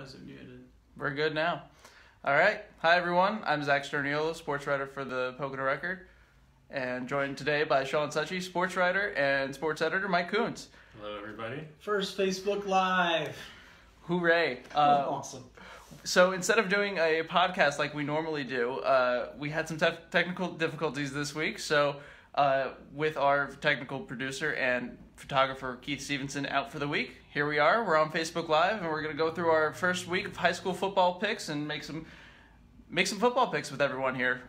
is it muted? We're good now. All right. Hi, everyone. I'm Zach Sturniolo, sports writer for the Pocono Record, and joined today by Shawn Suchy, sports writer, and sports editor Mike Kuhns. Hello, everybody. First Facebook Live. Hooray. Awesome. So instead of doing a podcast like we normally do, we had some technical difficulties this week. So with our technical producer and photographer Keith Stevenson out for the week, here we are. We're on Facebook Live, and we're going to go through our first week of high school football picks and make some football picks with everyone here.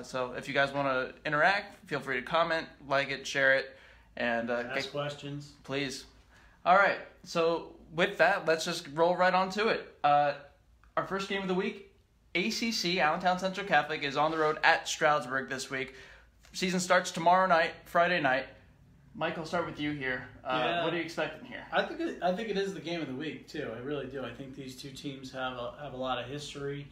So if you guys want to interact, feel free to comment, like it, share it, and ask questions. Please. All right. So with that, let's just roll right on to it. Our first game of the week, ACC, Allentown Central Catholic, is on the road at Stroudsburg this week. Season starts tomorrow night, Friday night. Mike, I'll start with you here. What are you expecting here? I think it is the game of the week too. I really do. I think these two teams have a lot of history,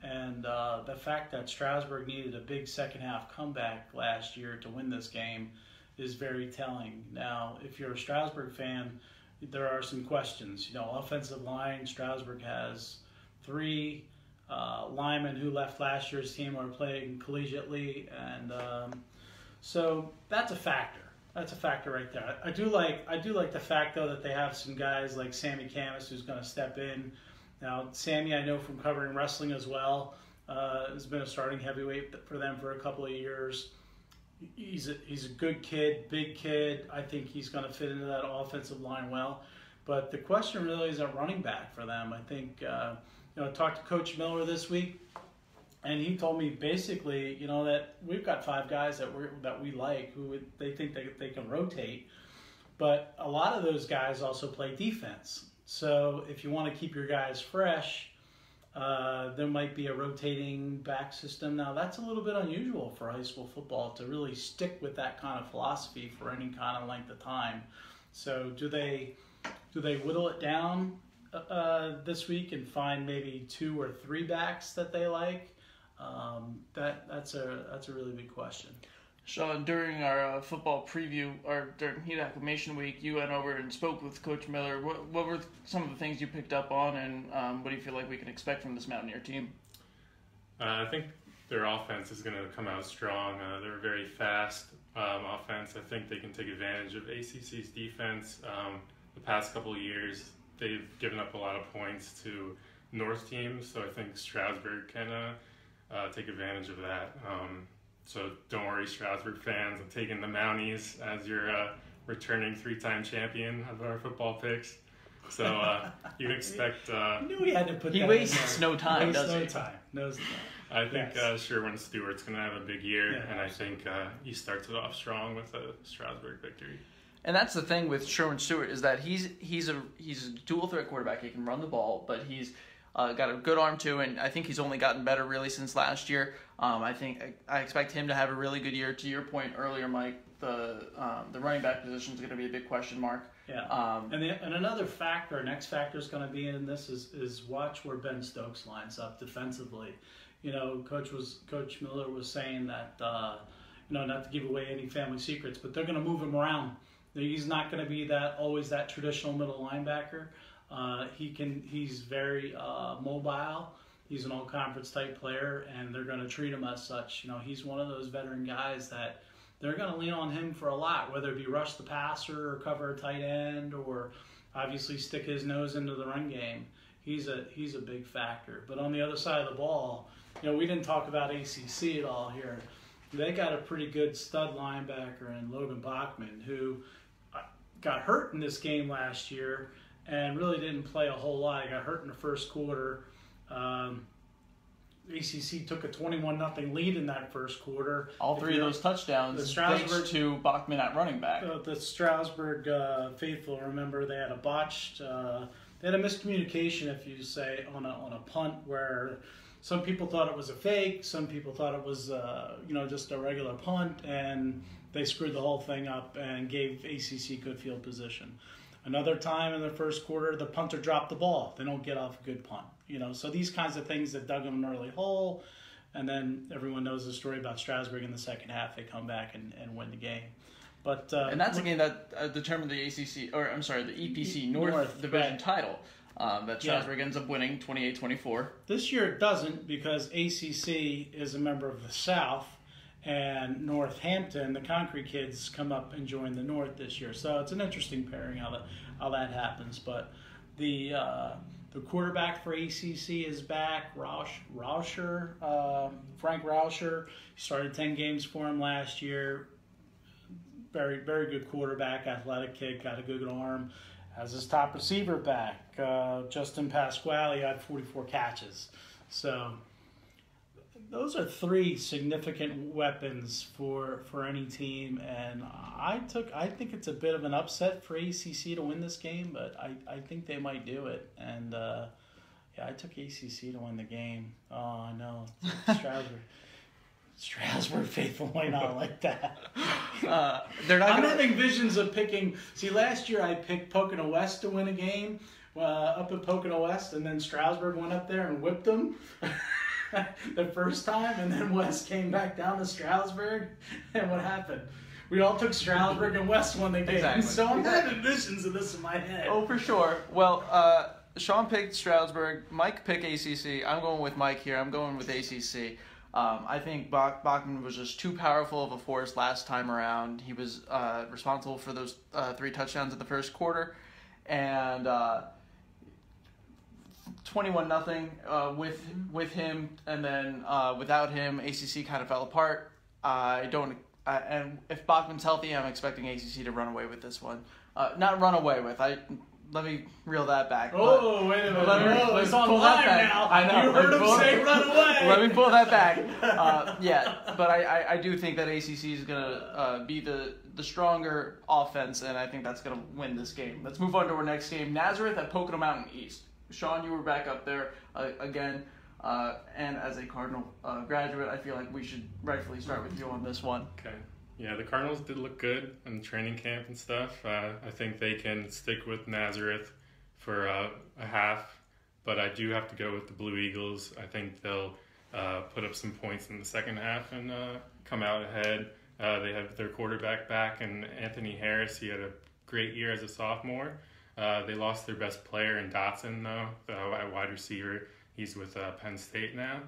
and the fact that Stroudsburg needed a big second half comeback last year to win this game is very telling. Now, if you're a Stroudsburg fan, there are some questions. Offensive line, Stroudsburg has 3 linemen who left last year's team are playing collegiately, and so that's a factor. That's a factor right there. I do like the fact though that they have some guys like Sammy Camus who's going to step in. Now, Sammy, I know from covering wrestling as well, has been a starting heavyweight for them for a couple of years. He's a good kid, big kid. I think he's going to fit into that offensive line well. But the question really is at running back for them. I think I talked to Coach Miller this week, and he told me basically, that we've got 5 guys that we like who they think they can rotate, but a lot of those guys also play defense. So if you want to keep your guys fresh, there might be a rotating back system. Now that's a little bit unusual for high school football to really stick with that kind of philosophy for any kind of length of time. So do they whittle it down this week and find maybe 2 or 3 backs that they like? That's a really big question. Shawn, during our football preview, or during Heat Acclimation Week, you went over and spoke with Coach Miller. What were some of the things you picked up on, and what do you feel like we can expect from this Mountaineer team? I think their offense is going to come out strong. They're a very fast offense. I think they can take advantage of ACC's defense. The past couple of years, they've given up a lot of points to North teams, so I think Stroudsburg can take advantage of that. So don't worry, Stroudsburg fans. I'm taking the Mounties as your returning 3-time champion of our football picks. So you can expect. You knew we had to put. He that wastes no time, does he? No time. Knows that. I think Sherwin Stewart's going to have a big year, Yeah, and I think he starts it off strong with a Stroudsburg victory. And that's the thing with Sherwin Stewart is that he's a dual threat quarterback. He can run the ball, but he's got a good arm too, and I think he's only gotten better really since last year. I expect him to have a really good year. To your point earlier, Mike, the running back position is going to be a big question mark. Yeah. And another factor, next factor is going to be in this is watch where Ben Stokes lines up defensively. Coach Miller was saying that not to give away any family secrets, but they're going to move him around. He's not going to be always that traditional middle linebacker. He's very mobile. He's an all-conference type player, and they're going to treat him as such. He's one of those veteran guys that they're going to lean on him for a lot, whether it be rush the passer or cover a tight end or obviously stick his nose into the run game. He's a big factor. But on the other side of the ball, we didn't talk about ACC at all here. They got a pretty good stud linebacker in Logan Bachman, who got hurt in this game last year and really didn't play a whole lot. He got hurt in the first quarter. ACC took a 21-0 lead in that first quart. All 3 of those touchdowns thanks to Bachman at running back. The Stroudsburg faithful, remember, they had a botched, they had a miscommunication, if you say, on a punt where some people thought it was a fake, some people thought it was just a regular punt, and they screwed the whole thing up and gave ACC good field position. Another time in the first quarter, the punter dropped the ball. They don't get off a good punt. So these kinds of things that dug them an early hole, and then everyone knows the story about Stroudsburg in the second half. They come back and win the game. But and that's a game that determined the ACC, or I'm sorry, the EPC North Division title. that Strasburg ends up winning 28-24. This year it doesn't, because ACC is a member of the South, and Northampton, the Concrete Kids, come up and join the North this year. So it's an interesting pairing how that happens. But the quarterback for ACC is back, Rauscher, Frank Rauscher. He started 10 games for him last year. Very, very good quarterback, athletic kid, got a good arm. Has his top receiver back, Justin Pasquale, had 44 catches. So those are three significant weapons for any team, and I think it's a bit of an upset for ACC to win this game, but I think they might do it. And I took ACC to win the game. Oh, I know, Strasburg faithful might not like that. They're not. I'm having visions of picking. See, last year I picked Pocono West to win a game up at Pocono West, and then Strasburg went up there and whipped them the first time, and then West came back down to Strasburg, and what happened? We all took Strasburg, and West won the game. Exactly. So I'm having visions of this in my head. Oh, for sure. Well, Shawn picked Strasburg. Mike picked ACC. I'm going with Mike here. I'm going with ACC. I think Bachman was just too powerful of a force last time around. He was responsible for those 3 touchdowns in the first quarter, and 21-0 with him, and then without him, ACC kind of fell apart. And if Bachman's healthy, I'm expecting ACC to run away with this one. Not run away with. Let me reel that back. Oh, wait a minute. It's on live now. I know. You heard him say run away. Let me pull that back. But I do think that ACC is going to be the stronger offense, and I think that's going to win this game. Let's move on to our next game. Nazareth at Pocono Mountain East. Shawn, you were back up there again. And as a Cardinal graduate, I feel like we should rightfully start with you on this one. Okay. Yeah, the Cardinals did look good in training camp and stuff. I think they can stick with Nazareth for a half, but I do have to go with the Blue Eagles. I think they'll put up some points in the second half and come out ahead. They have their quarterback back, and Anthony Harris, he had a great year as a sophomore. They lost their best player in Dotson, though, the wide receiver. He's with Penn State now.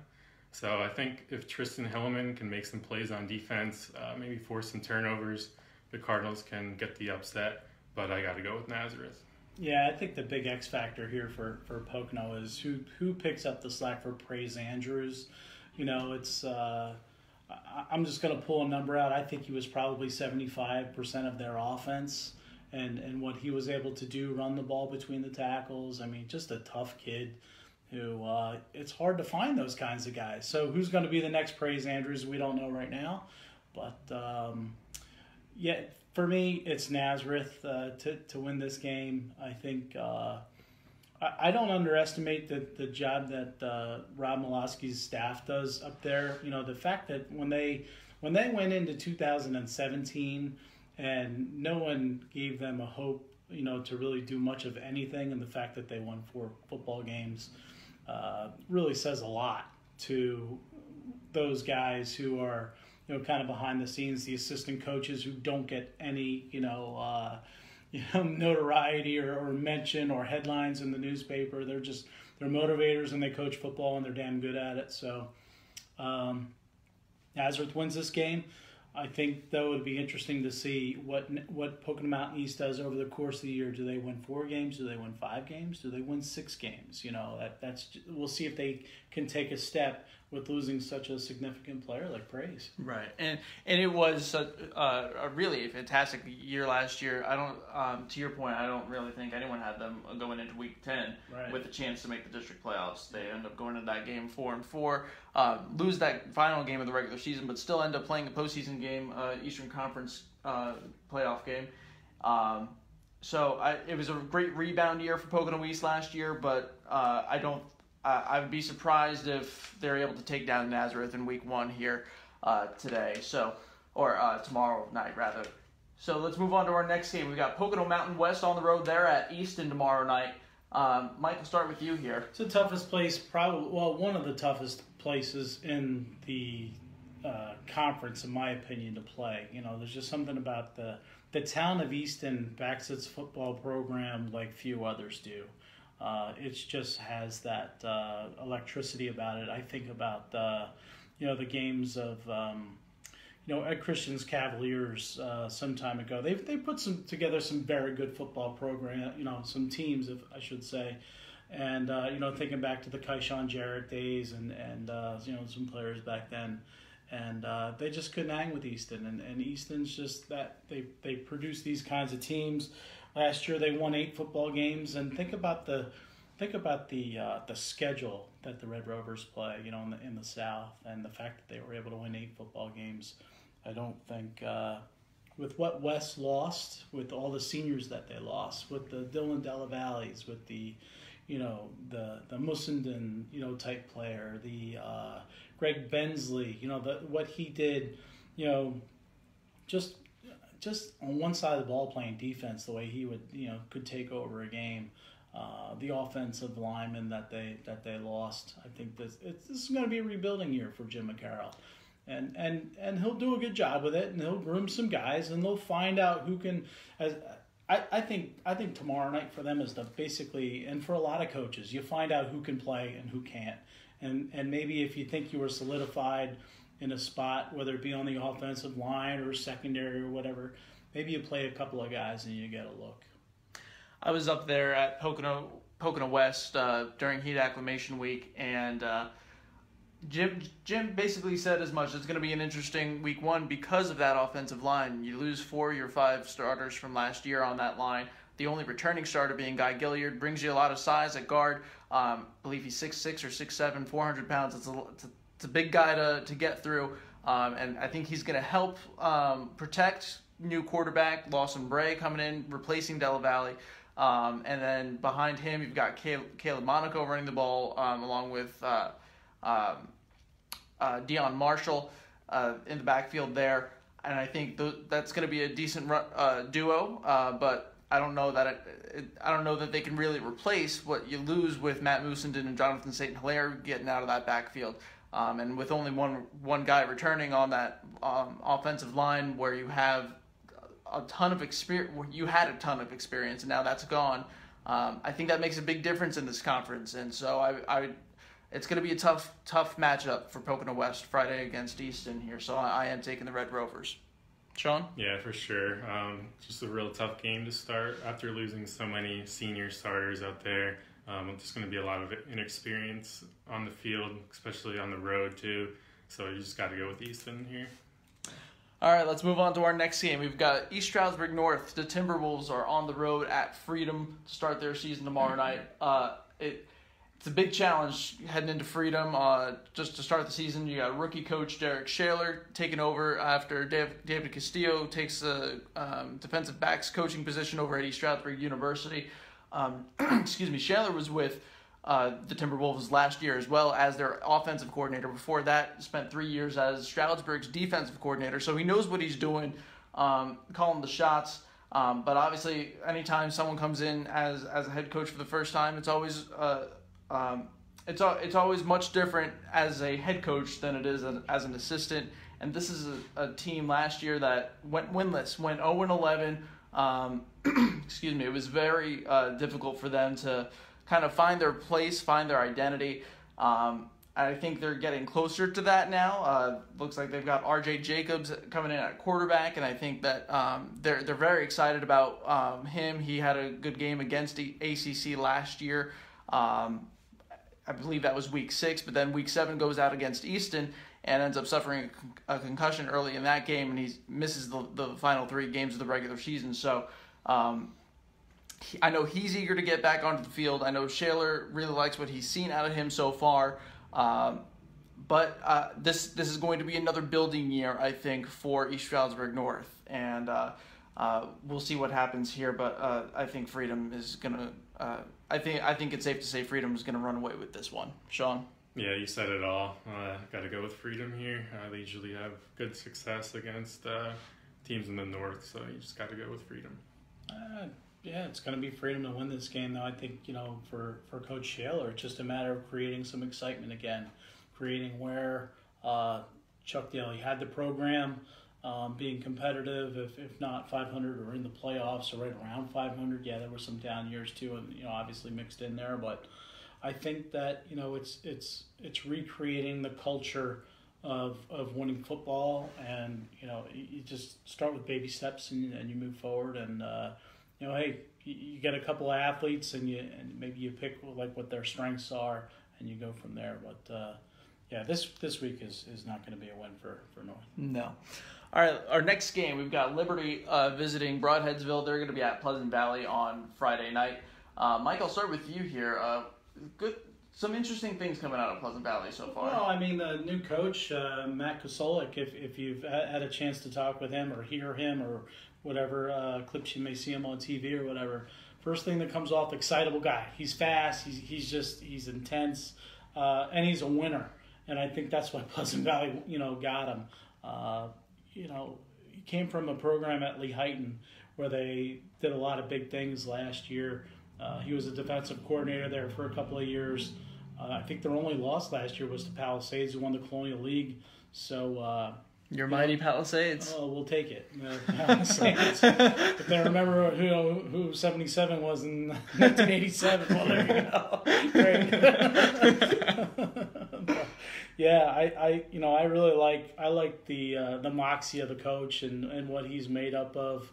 So I think if Tristan Hillman can make some plays on defense, maybe force some turnovers, the Cardinals can get the upset, but I got to go with Nazareth. Yeah, I think the big X factor here for Pocono is who picks up the slack for Praise Andrews. You know, it's I'm just going to pull a number out. I think he was probably 75% of their offense, and what he was able to do, run the ball between the tackles. I mean, just a tough kid who it's hard to find those kinds of guys. So who's going to be the next Praise Andrews? We don't know right now. But, for me, it's Nazareth to win this game. I think I don't underestimate the job that Rob Milosky's staff does up there. You know, the fact that when they went into 2017 and no one gave them a hope, you know, to really do much of anything, and the fact that they won 4 football games really says a lot to those guys who are, you know, kind of behind the scenes, the assistant coaches who don't get any, notoriety or mention or headlines in the newspaper. They're motivators, and they coach football, and they're damn good at it. So Nazareth wins this game. I think, though, it would be interesting to see what Pocono Mountain East does over the course of the year. Do they win 4 games? Do they win 5 games? Do they win 6 games? You know, that's we'll see if they can take a step with losing such a significant player like Praise. Right, and it was a really fantastic year last year. I don't, to your point, I don't really think anyone had them going into Week 10 with a chance to make the district playoffs. They end up going into that game 4-4, lose that final game of the regular season, but still end up playing a postseason game, Eastern Conference playoff game. So it was a great rebound year for Pocono East last year, but I would be surprised if they're able to take down Nazareth in Week 1 here today, or tomorrow night, rather. So let's move on to our next game. We've got Pocono Mountain West on the road. They're at Easton tomorrow night. Mike, we'll start with you here. It's the toughest place, one of the toughest places in the conference, in my opinion, to play. You know, there's just something about the town of Easton backs its football program like few others do. It just has that electricity about it. I think about the games of Ed Christian's Cavaliers some time ago. They put together some very good football program. Some teams, if I should say. And thinking back to the Shawn Jarrett days and some players back then, and they just couldn't hang with Easton, and Easton's just that they produce these kinds of teams. Last year they won 8 football games, and think about the schedule that the Red Rovers play, in the South, and the fact that they were able to win 8 football games. I don't think with what West lost, with all the seniors that they lost, with the Dylan Della Valleys, with the Mussenden, type player, the Greg Bensley, what he did, just on one side of the ball playing defense, the way he would, could take over a game. The offensive lineman that they lost, I think this is going to be a rebuilding year for Jim McCarroll. And he'll do a good job with it, and he'll groom some guys, and they'll find out who can. I think tomorrow night for them is basically, and for a lot of coaches, you find out who can play and who can't, and maybe if you think you were solidified in a spot, whether it be on the offensive line or secondary or whatever, maybe you play a couple of guys and you get a look. I was up there at Pocono West during heat acclimation week, and Jim basically said as much. It's going to be an interesting week 1 because of that offensive line. You lose 4 of your 5 starters from last year on that line. The only returning starter being Guy Gilliard brings you a lot of size at guard. I believe he's 6'6" or 6'7", 400 pounds. It's a big guy to get through, and I think he's going to help protect new quarterback Lawson Bray coming in, replacing Della Valle. And then behind him, you've got Caleb Monaco running the ball, along with Dion Marshall in the backfield there. And I think that's going to be a decent duo, but I don't know that they can really replace what you lose with Matt Musenden and Jonathan St. Hilaire getting out of that backfield. And with only one guy returning on that offensive line, where you have a ton of experience, you had a ton of experience, and now that's gone. I think that makes a big difference in this conference, and so it's going to be a tough matchup for Pocono West Friday against Easton here. So I am taking the Red Rovers. Shawn? Yeah, for sure. Just a real tough game to start after losing so many senior starters out there. There's going to be a lot of inexperience on the field, especially on the road too. So you just got to go with Easton here. All right, let's move on to our next game. We've got East Stroudsburg North. The Timberwolves are on the road at Freedom to start their season tomorrow night. It's a big challenge heading into Freedom. Just to start the season, you got rookie coach Derek Shaler taking over after David Castillo takes the defensive backs coaching position over at East Stroudsburg University. Shaler was with the Timberwolves last year as well as their offensive coordinator. Before that, spent 3 years as Stroudsburg's defensive coordinator, so he knows what he's doing, calling the shots. But obviously, anytime someone comes in as a head coach for the first time, it's always much different as a head coach than it is as an assistant. And this is a team last year that went winless, went 0-11. It was very difficult for them to kind of find their place, find their identity. I think they're getting closer to that now. Looks like they've got R.J. Jacobs coming in at quarterback, and I think that they're very excited about him. He had a good game against the ACC last year. I believe that was week 6, but then week 7 goes out against Easton and ends up suffering a concussion early in that game, and he misses the final 3 games of the regular season. So I know he's eager to get back onto the field. I know Shaler really likes what he's seen out of him so far. But this is going to be another building year, I think, for East Stroudsburg North, and we'll see what happens here. But I think Freedom is gonna. I think it's safe to say Freedom is gonna run away with this one. Shawn? Yeah, you said it all. Got to go with Freedom here. They usually have good success against teams in the North, so you just got to go with Freedom. Yeah, it's going to be Freedom to win this game, though. I think, for Coach Shaler, it's just a matter of creating some excitement again, creating where Chuck Daly had the program, being competitive, if not 500 or in the playoffs or right around 500. Yeah, there were some down years too, and obviously mixed in there. But I think that it's recreating the culture of winning football, and you just start with baby steps and you move forward, and hey, you get a couple of athletes and maybe you pick like what their strengths are and you go from there. But yeah, this week is not going to be a win for North. No. All right, our next game, we've got Liberty visiting Broadheadsville. They're going to be at Pleasant Valley on Friday night. Mike, I'll start with you here. Some interesting things coming out of Pleasant Valley so far. Well, I mean, the new coach, Matt Kuhns, if you've had a chance to talk with him or hear him or whatever clips you may see him on TV or whatever, first thing that comes off, excitable guy. He's fast. He's intense, and he's a winner. And I think that's why Pleasant Valley, got him. He came from a program at Lehighton where they did a lot of big things last year. He was a defensive coordinator there for a couple of years. I think their only loss last year was to Palisades, who won the Colonial League. So your mighty Palisades. Oh, we'll take it. Palisades. If they remember who 77 was in 1987, well, there you go. Great. Yeah, I really like the moxie of the coach and what he's made up of.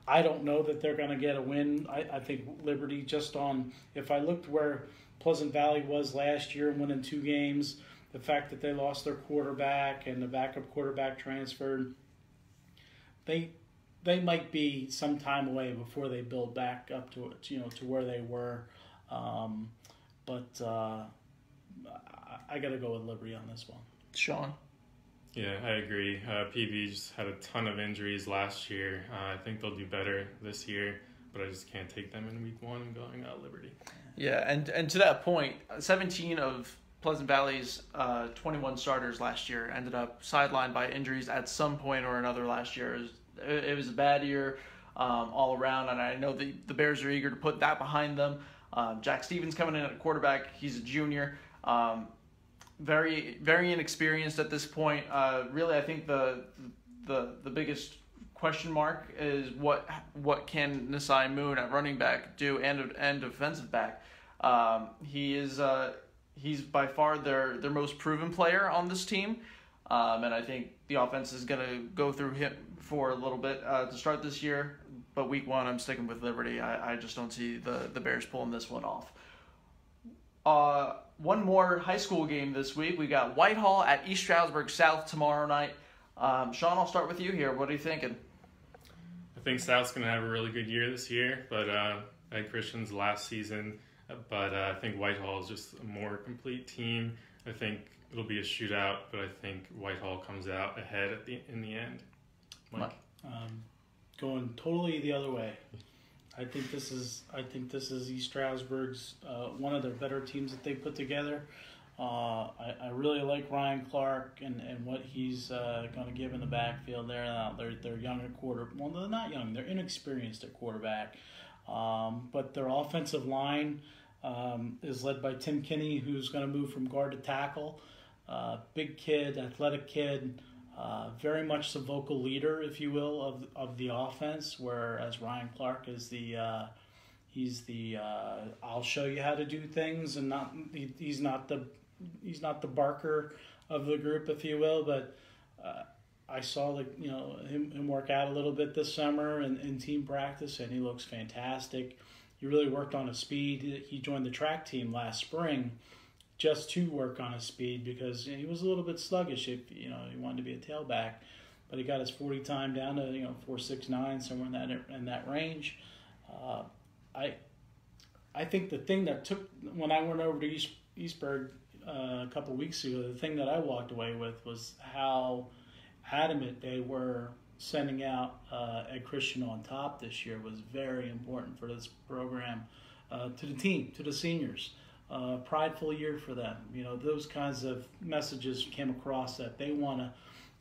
I don't know that they're going to get a win. I think Liberty, just on, if I looked where Pleasant Valley was last year and winning 2 games, the fact that they lost their quarterback and the backup quarterback transferred, they might be some time away before they build back up to where they were. But I got to go with Liberty on this one. Shawn? Yeah, I agree. PV just had a ton of injuries last year. I think they'll do better this year, but I just can't take them in week 1 and going Liberty. Yeah, and to that point, 17 of Pleasant Valley's 21 starters last year ended up sidelined by injuries at some point or another last year. It was a bad year all around, and I know the Bears are eager to put that behind them. Jack Stevens coming in at quarterback. He's a junior. Very, very inexperienced at this point. Really, I think the biggest question mark is what can Nasai Moon at running back do and defensive back. He's by far their most proven player on this team, and I think the offense is going to go through him for a little bit to start this year. But week 1, I'm sticking with Liberty. I just don't see the Bears pulling this one off. One more high school game this week. We got Whitehall at East Stroudsburg South tomorrow night. Shawn, I'll start with you here. What are you thinking? I think South's going to have a really good year this year, but Ed Christian's last season. But I think Whitehall is just a more complete team. I think it'll be a shootout, but I think Whitehall comes out ahead in the end. Mike? Going totally the other way. I think this is East Stroudsburg's one of their better teams that they put together. I really like Ryan Clark and what he's going to give in the backfield there. They're young at quarter. Well, they're not young. They're inexperienced at quarterback. But their offensive line is led by Tim Kinney, who's going to move from guard to tackle. Big kid, athletic kid. Very much the vocal leader, if you will, of the offense, whereas Ryan Clark is he's the I'll show you how to do things, and he's not the barker of the group, if you will. But I saw him work out a little bit this summer in team practice, and he looks fantastic. He really worked on his speed. He joined the track team last spring just to work on his speed because he was a little bit sluggish. He wanted to be a tailback, but he got his 40 time down to 4.69, somewhere in that range. I think the thing that took when I went over to Eastburg a couple weeks ago, the thing that I walked away with was how adamant they were sending out Ed Christian on top this year was very important for this program, to the team, to the seniors. Prideful year for them. Those kinds of messages came across that they want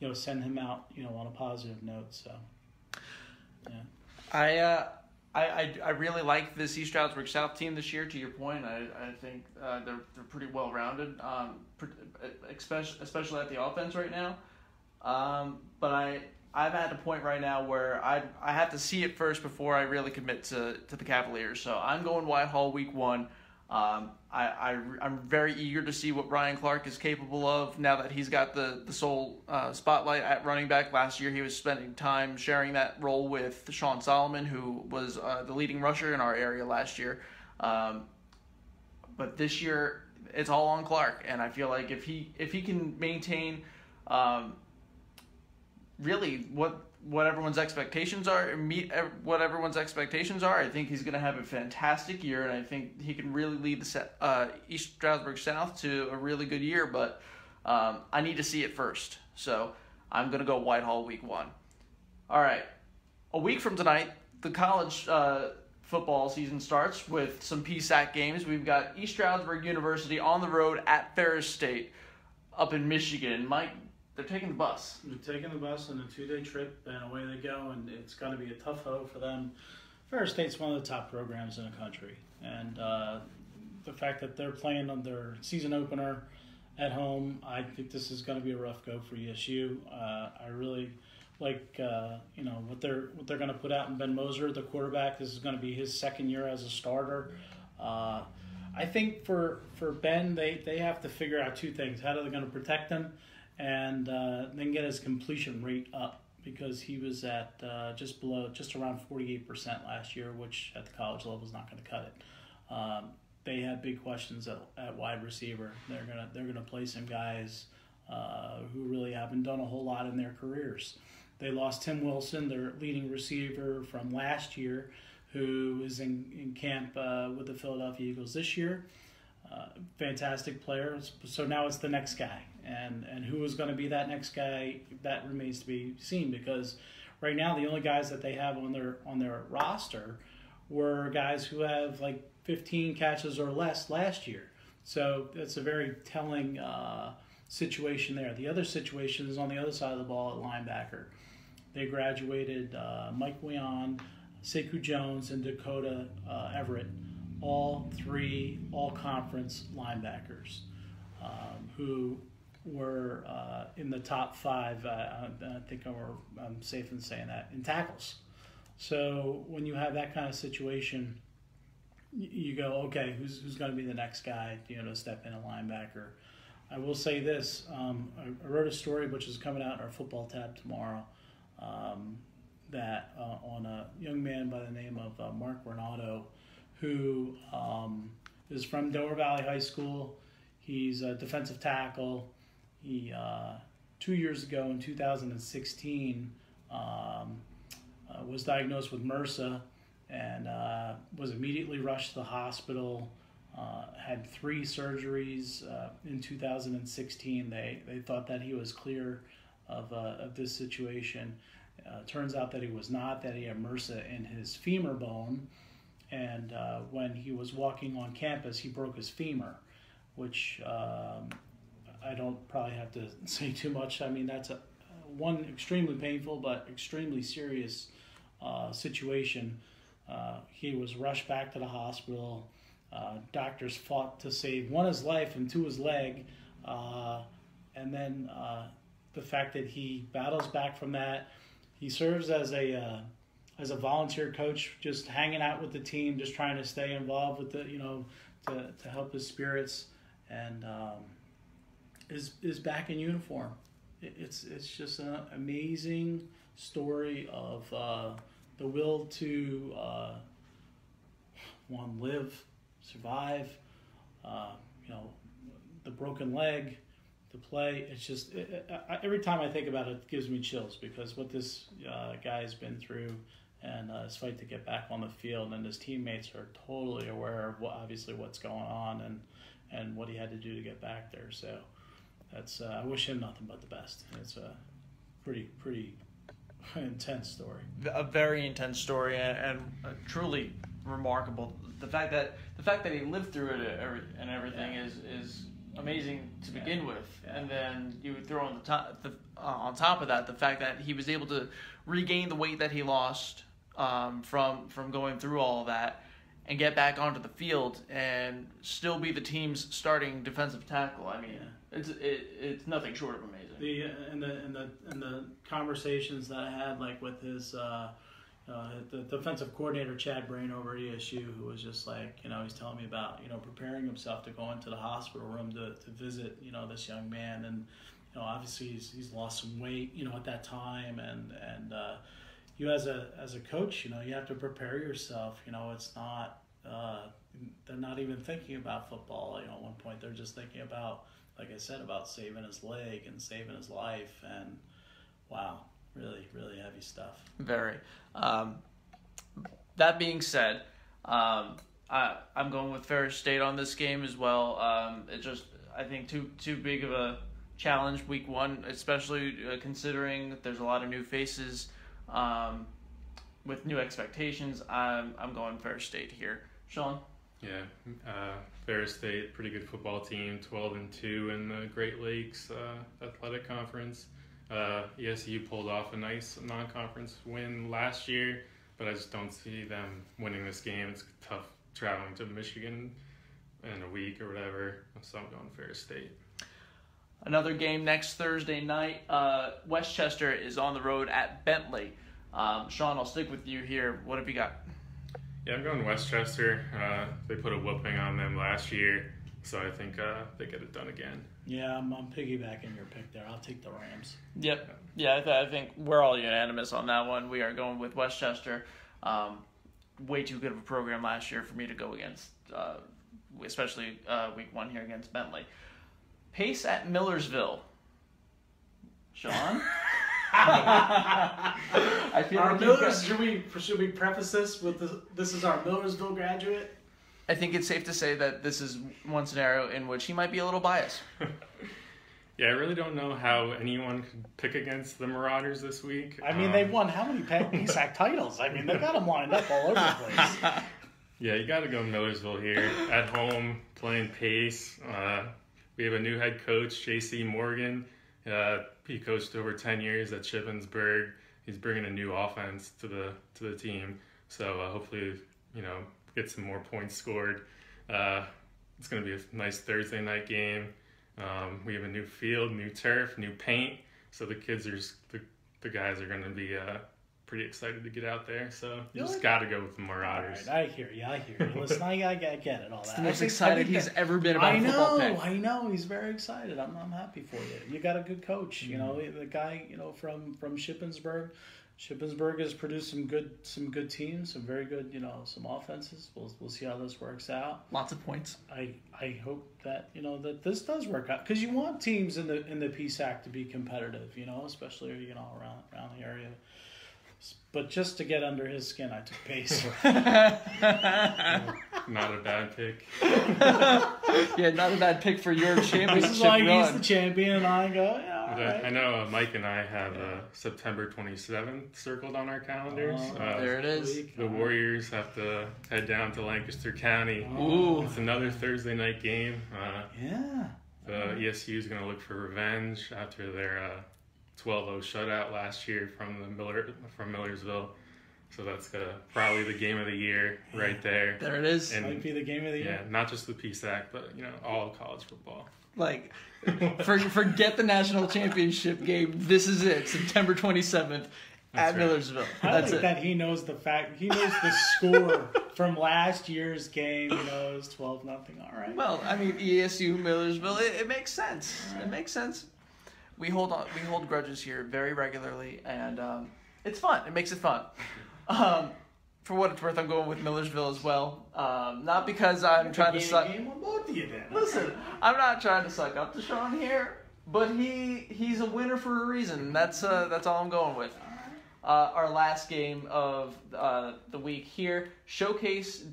to, send him out, on a positive note. So, yeah. I really like this East Stroudsburg South team this year. To your point, I think they're pretty well rounded, especially at the offense right now. But I'm at a point right now where I have to see it first before I really commit to the Cavaliers. So I'm going Whitehall week 1. I'm very eager to see what Brian Clark is capable of now that he's got the sole spotlight at running back. Last year he was spending time sharing that role with Shawn Solomon, who was the leading rusher in our area last year. But this year it's all on Clark, and I feel like if he can maintain really what everyone's expectations are, meet what everyone's expectations are, I think he's going to have a fantastic year, and I think he can really lead the East Stroudsburg South to a really good year, but I need to see it first. So I'm going to go Whitehall week 1. All right. A week from tonight, the college football season starts with some PSAC games. We've got East Stroudsburg University on the road at Ferris State up in Michigan. Mike, they're taking the bus. They're taking the bus on a 2-day trip, and away they go, and it's going to be a tough hoe for them. Ferris State's one of the top programs in the country, and the fact that they're playing on their season opener at home, I think this is going to be a rough go for ESU. I really like what they're going to put out in Ben Moser, the quarterback. This is going to be his second year as a starter. I think for Ben, they have to figure out 2 things: how are they going to protect him, and then get his completion rate up, because he was at just around 48% last year, which at the college level is not going to cut it. They had big questions at wide receiver. They're gonna play some guys who really haven't done a whole lot in their careers. They lost Tim Wilson, their leading receiver from last year, who is in camp with the Philadelphia Eagles this year. Fantastic player. So now it's the next guy. And who is going to be that next guy, that remains to be seen, because right now the only guys that they have on their roster were guys who have like 15 catches or less last year. So it's a very telling situation there. The other situation is on the other side of the ball at linebacker. They graduated Mike Kuhns, Sekou Jones, and Dakota Everett, all 3 all-conference linebackers who were in the top 5, I think I'm safe in saying that, in tackles. So when you have that kind of situation, you go, okay, who's going to be the next guy, to step in a linebacker? I will say this: I wrote a story which is coming out in our football tab tomorrow, that on a young man by the name of Mark Renato, who is from Delaware Valley High School. He's a defensive tackle. He 2 years ago in 2016 was diagnosed with MRSA and was immediately rushed to the hospital. Had 3 surgeries in 2016. They thought that he was clear of this situation. Turns out that he was not, that he had MRSA in his femur bone. And when he was walking on campus, he broke his femur, which I don't probably have to say too much. I mean, that's one extremely painful but extremely serious situation. He was rushed back to the hospital. Doctors fought to save, 1, his life, and 2, his leg. And then the fact that he battles back from that. He serves as a volunteer coach, just hanging out with the team, just trying to stay involved with the, to help his spirits, and is back in uniform. It's just an amazing story of the will to live, survive, the broken leg, to play. It's just every time I think about it, it gives me chills, because what this guy has been through, and his fight to get back on the field, and his teammates are totally aware of obviously what's going on and what he had to do to get back there. So that's I wish him nothing but the best. It's a pretty intense story. A very intense story, and truly remarkable. The fact that he lived through it and everything is amazing to begin with, and then you would throw on top of that the fact that he was able to regain the weight that he lost from going through all of that, and get back onto the field and still be the team's starting defensive tackle. I mean, it's nothing short of amazing. And the conversations that I had, like with his the defensive coordinator Chad Brain over at ESU, who was just like, he's telling me about preparing himself to go into the hospital room to visit this young man, and obviously he's lost some weight at that time, and you as a coach, you have to prepare yourself. It's not they're not even thinking about football. At one point they're just thinking about, like I said, about saving his leg and saving his life, and wow, really, really heavy stuff. Very. That being said, I'm going with Ferris State on this game as well. I think too big of a challenge week one, especially considering that there's a lot of new faces with new expectations. I'm going Ferris State here. Shawn? Yeah, Ferris State, pretty good football team, 12-2 in the Great Lakes Athletic Conference. ESU pulled off a nice non-conference win last year, but I just don't see them winning this game. It's tough traveling to Michigan in a week or whatever, so I'm going Ferris State. Another game next Thursday night. Westchester is on the road at Bentley. Shawn, I'll stick with you here. What have you got? Yeah, I'm going Westchester. They put a whooping on them last year, so I think they get it done again. Yeah, I'm piggybacking your pick there. I'll take the Rams. Yep. Yeah, I think we're all unanimous on that one. We are going with Westchester. Way too good of a program last year for me to go against, especially week one here against Bentley. Pace at Millersville. Shawn? I feel our like Millers. Should we preface this with this is our Millersville graduate? I think it's safe to say that this is one scenario in which he might be a little biased. Yeah, I really don't know how anyone could pick against the Marauders this week. I mean, they've won how many PSAC titles? I mean, they've got them lined up all over the place. Yeah, you got to go Millersville here. At home, playing Pace. We have a new head coach, J.C. Morgan. He coached over 10 years at Shippensburg. He's bringing a new offense to the team. So hopefully, get some more points scored. It's going to be a nice Thursday night game. We have a new field, new turf, new paint. So the kids are the guys are going to be pretty excited to get out there. So you just got to go with the Marauders. All right, I hear you. Listen, I get it. All that. It's the most excited he's ever been about a football pick. I know. He's very excited. I'm happy for you. You got a good coach. Mm-hmm. The guy, from Shippensburg. Shippensburg has produced some good teams, some very good, some offenses. We'll see how this works out. Lots of points. I hope that that this does work out, because you want teams in the PSAC to be competitive, especially around the area. But just to get under his skin, I took Pace. Not a bad pick. Yeah, not a bad pick for your championship This is why run. he's the champion, and I go, yeah, all right. I know Mike and I have September 27th circled on our calendars. There it is. The Warriors have to head down to Lancaster County. Ooh. It's another Thursday night game. Yeah. The ESU is going to look for revenge after their 12-0 shutout last year from Millersville. So that's probably the game of the year right there. There it is. And, Might be the game of the year. Yeah, not just the PSAC, but all of college football. Like, forget the national championship game. This is it. September 27th at Millersville. That's like that he knows the score from last year's game. It was 12-0. All right. Well, I mean, ESU Millersville. It makes sense. It makes sense. We hold grudges here very regularly, and it's fun. It makes it fun. For what it's worth, I'm going with Millersville as well. Not because I'm trying to suck. Game on both of you then. Listen, I'm not trying to suck up to Shawn here, but he's a winner for a reason. That's all I'm going with. Our last game of the week here, showcase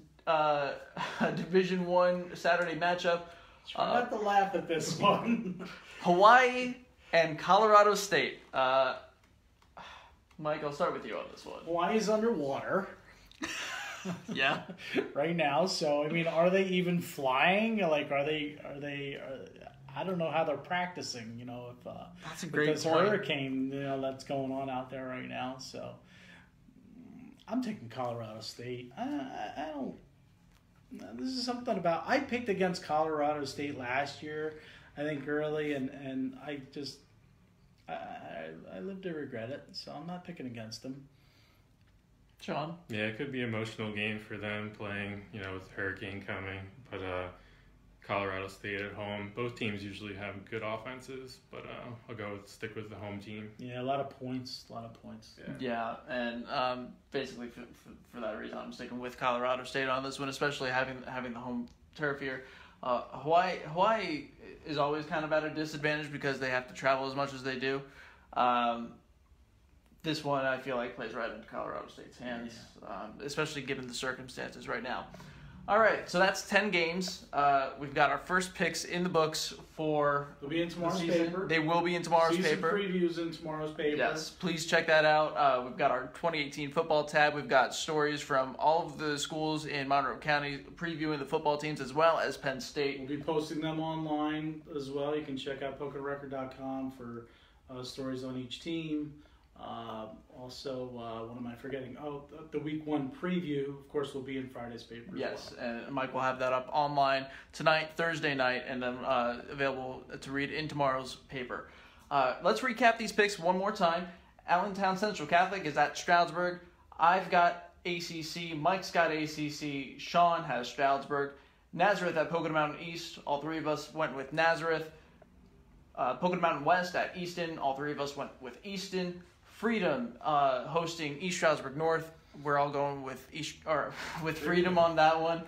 Division I Saturday matchup. Try not to laugh at this one. Hawaii and Colorado State. Mike, I'll start with you on this one. Hawaii's underwater. Yeah. Right now, so I mean, are they even flying? Like, are they? I don't know how they're practicing. If that's a great with this point. hurricane, that's going on out there right now. So I'm taking Colorado State. I don't This is something about. I picked against Colorado State last year, I think early, and I just I live to regret it. So I'm not picking against them. Shawn? Yeah, it could be an emotional game for them playing, with Hurricane coming, but Colorado State at home. Both teams usually have good offenses, but I'll stick with the home team. Yeah, a lot of points. Yeah, and basically for that reason, I'm sticking with Colorado State on this one, especially having the home turf here. Hawaii is always kind of at a disadvantage because they have to travel as much as they do. This one, I feel like, plays right into Colorado State's hands, especially given the circumstances right now. All right, so that's 10 games. We've got our first picks in the books for They'll be in tomorrow's the season. paper. They will be in tomorrow's paper. Season previews in tomorrow's paper. Yes, please check that out. We've got our 2018 football tab. We've got stories from all of the schools in Monroe County previewing the football teams as well as Penn State. We'll be posting them online as well. You can check out PocoRecord.com for stories on each team. Also, what am I forgetting? Oh, the week 1 preview, of course, will be in Friday's paper. Yes, and Mike will have that up online tonight, Thursday night, and then available to read in tomorrow's paper. Let's recap these picks one more time. Allentown Central Catholic is at Stroudsburg. I've got ACC. Mike's got ACC. Shawn has Stroudsburg. Nazareth at Pocono Mountain East. All three of us went with Nazareth. Pocono Mountain West at Easton. All three of us went with Easton. Freedom hosting East Stroudsburg North. We're all going with Freedom on that one.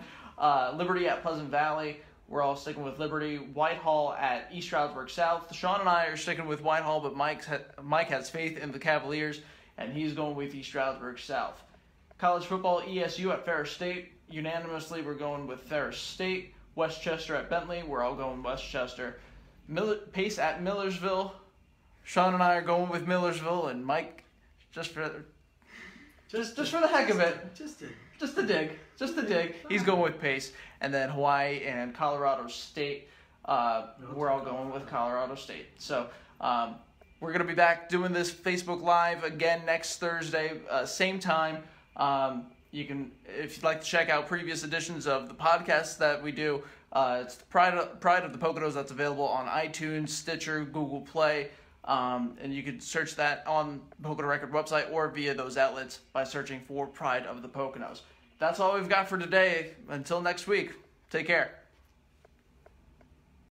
Liberty at Pleasant Valley. We're all sticking with Liberty. Whitehall at East Stroudsburg South. Shawn and I are sticking with Whitehall, but Mike has faith in the Cavaliers, and he's going with East Stroudsburg South. College football, ESU at Ferris State. Unanimously, we're going with Ferris State. Westchester at Bentley. We're all going Westchester. Pace at Millersville. Shawn and I are going with Millersville, and Mike, just for the heck of it, just to dig, he's going with Pace, and then Hawaii and Colorado State, we're all going with Colorado State. So we're gonna be back doing this Facebook Live again next Thursday, same time. You can, if you'd like to check out previous editions of the podcast that we do, it's the Pride of the Poconos that's available on iTunes, Stitcher, Google Play. And you can search that on the Pocono Record website or via those outlets by searching for Pride of the Poconos. That's all we've got for today. Until next week, take care.